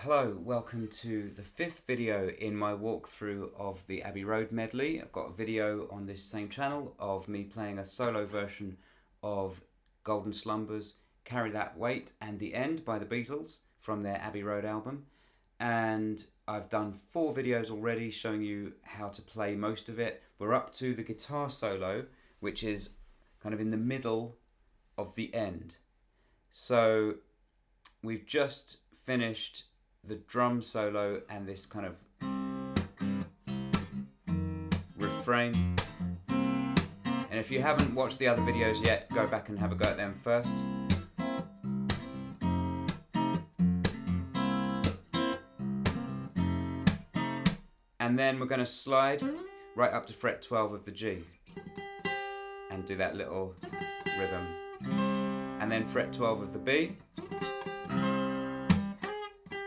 Hello, welcome to the fifth video in my walkthrough of the Abbey Road Medley. I've got a video on this same channel of me playing a solo version of Golden Slumbers, Carry That Weight and The End by the Beatles from their Abbey Road album. And I've done 4 videos already showing you how to play most of it. We're up to the guitar solo, which is kind of in the middle of the end. So we've just finished the drum solo and this kind of refrain. And if you haven't watched the other videos yet, go back and have a go at them first. And then we're going to slide right up to fret 12 of the G and do that little rhythm. And then fret 12 of the B.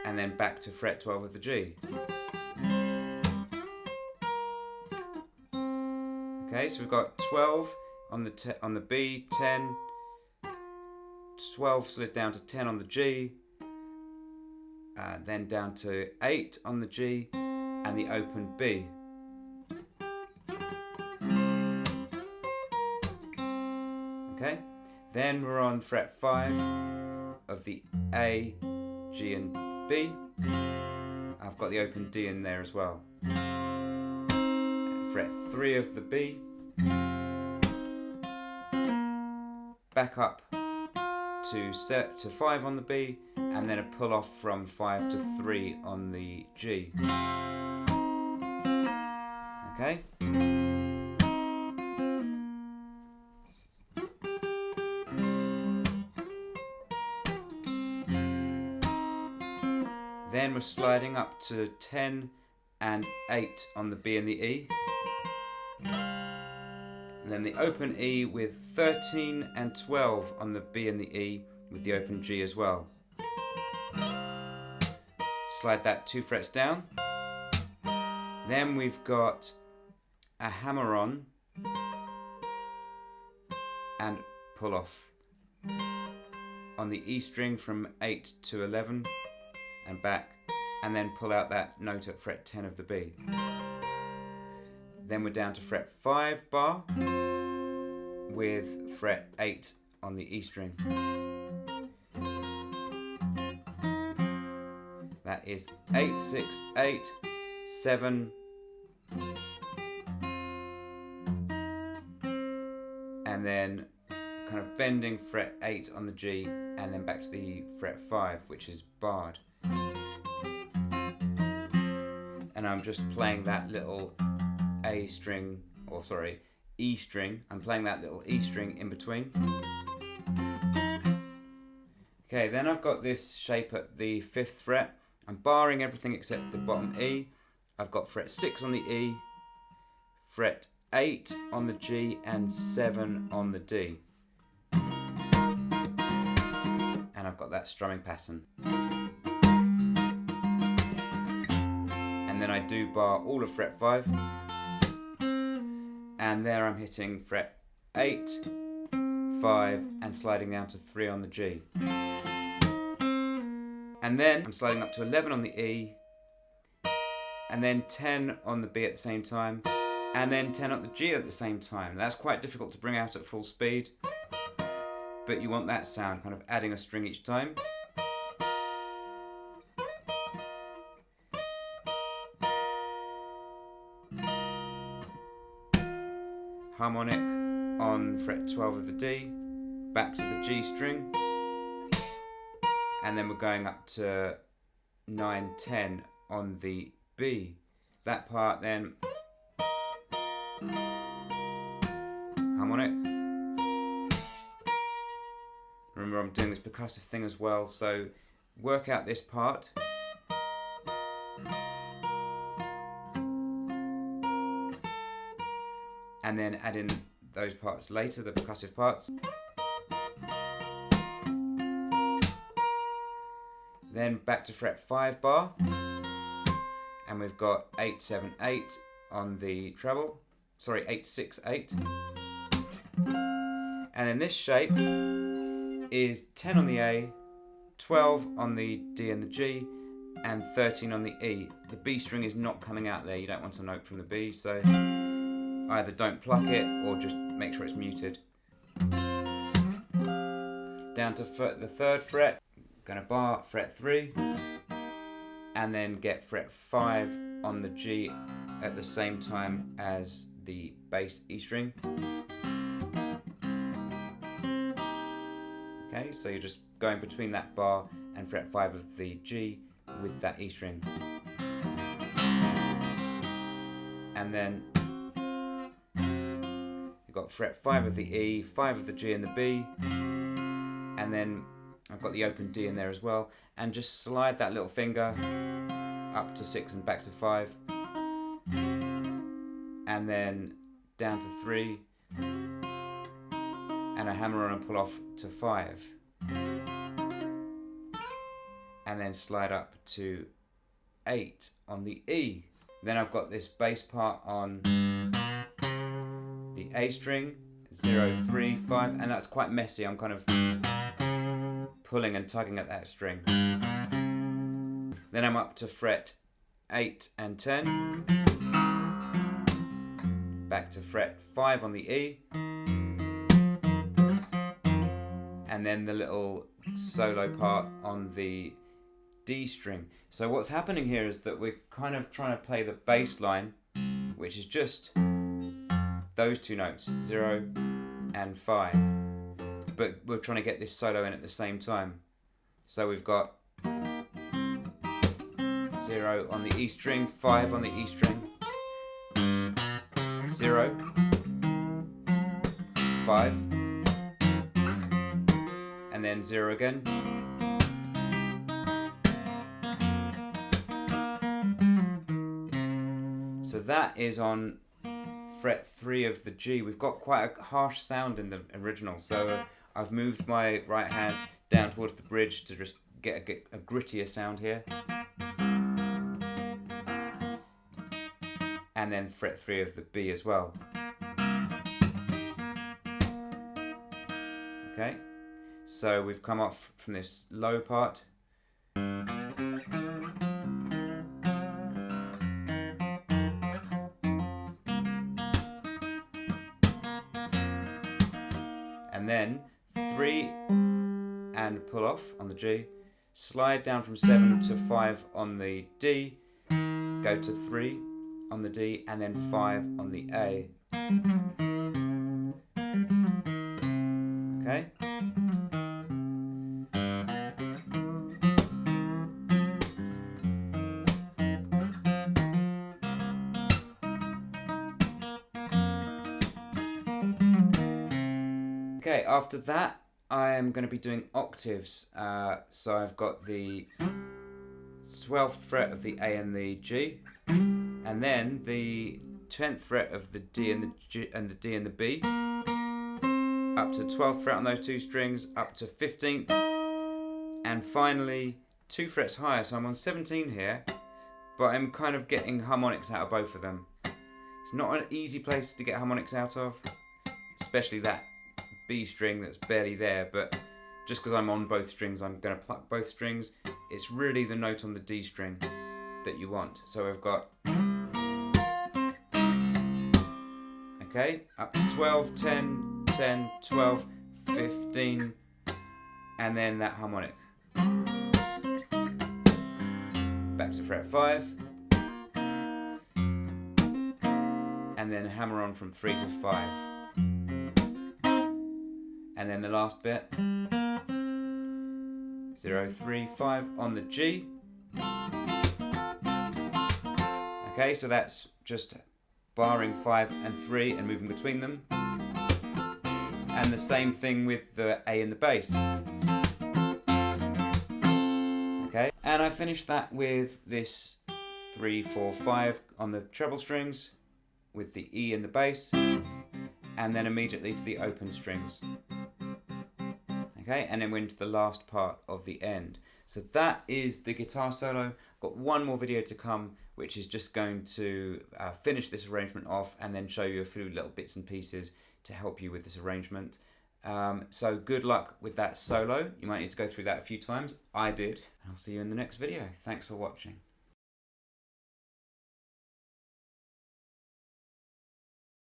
And then back to fret 12 of the G. Okay, so we've got 12 on the B, 10, 12 slid down to 10 on the G, then down to 8 on the G, and the open B. Okay, then we're on fret 5 of the A, G and B. I've got the open D in there as well. Fret 3 of the B. Back up to 5 on the B, and then a pull off from 5 to 3 on the G. Okay? Then we're sliding up to 10 and 8 on the B and the E. And then the open E with 13 and 12 on the B and the E with the open G as well. Slide that 2 frets down. Then we've got a hammer on and pull off on the E string from 8 to 11. And back, and then pull out that note at fret 10 of the B. Then we're down to fret 5 bar with fret 8 on the E string. That is 8, 6, 8, 7, and then kind of bending fret 8 on the G, and then back to the fret 5, which is barred. And I'm just playing that little E string. I'm playing that little E string in between. Okay, then I've got this shape at the 5th fret. I'm barring everything except the bottom E. I've got fret 6 on the E, fret 8 on the G, and 7 on the D. And I've got that strumming pattern. And then I do bar all of fret 5, and there I'm hitting fret 8, 5, and sliding down to 3 on the G. And then I'm sliding up to 11 on the E, and then 10 on the B at the same time, and then 10 on the G at the same time. That's quite difficult to bring out at full speed, but you want that sound, kind of adding a string each time. Harmonic on fret 12 of the D, back to the G string, and then we're going up to 9, 10 on the B. That part then, harmonic. Remember, I'm doing this percussive thing as well, so work out this part. And then add in those parts later, the percussive parts. Then back to fret 5 bar. And we've got 8, 7, 8 on the treble. 8, 6, 8. And then this shape is 10 on the A, 12 on the D and the G, and 13 on the E. The B string is not coming out there. You don't want a note from the B, so either don't pluck it or just make sure it's muted. Down to the 3rd fret, gonna bar fret 3, and then get fret 5 on the G at the same time as the bass E string. Okay, so you're just going between that bar and fret 5 of the G with that E string. And then you've got fret 5 of the E, 5 of the G and the B, and then I've got the open D in there as well, and just slide that little finger up to 6 and back to 5, and then down to 3, and a hammer on and pull off to 5, and then slide up to 8 on the E. Then I've got this bass part on the A string, 0, 3, 5, and that's quite messy. I'm kind of pulling and tugging at that string. Then I'm up to fret 8 and 10, back to fret 5 on the E, and then the little solo part on the D string. So what's happening here is that we're kind of trying to play the bass line, which is just those two notes, 0 and 5. But we're trying to get this solo in at the same time. So we've got 0 on the E string, 5 on the E string, 0, 5, and then 0 again. So that is on fret 3 of the G. We've got quite a harsh sound in the original, so I've moved my right hand down towards the bridge to just get a grittier sound here. And then fret 3 of the B as well. Okay, so we've come off from this low part. And then 3 and pull off on the G, slide down from 7 to 5 on the D, go to 3 on the D, and then 5 on the A. Okay? Okay, after that I am going to be doing octaves. So I've got the 12th fret of the A and the G, and then the 10th fret of the D and the G and the D and the B, up to 12th fret on those two strings, up to 15th, and finally 2 frets higher. So I'm on 17 here, but I'm kind of getting harmonics out of both of them. It's not an easy place to get harmonics out of, especially that B string that's barely there, but just because I'm on both strings, I'm going to pluck both strings. It's really the note on the D string that you want. So we've got, okay, up to 12, 10, 10, 12, 15, and then that harmonic. Back to fret 5, and then hammer on from 3 to 5. And then the last bit, 0, 3, 5 on the G. Okay, so that's just barring 5 and 3 and moving between them. And the same thing with the A and the bass. Okay, and I finished that with this 3, 4, 5 on the treble strings with the E and the bass, and then immediately to the open strings. Okay, and then we're into the last part of the end. So that is the guitar solo. I've got one more video to come, which is just going to finish this arrangement off and then show you a few little bits and pieces to help you with this arrangement. So good luck with that solo. You might need to go through that a few times. I did. I'll see you in the next video. Thanks for watching.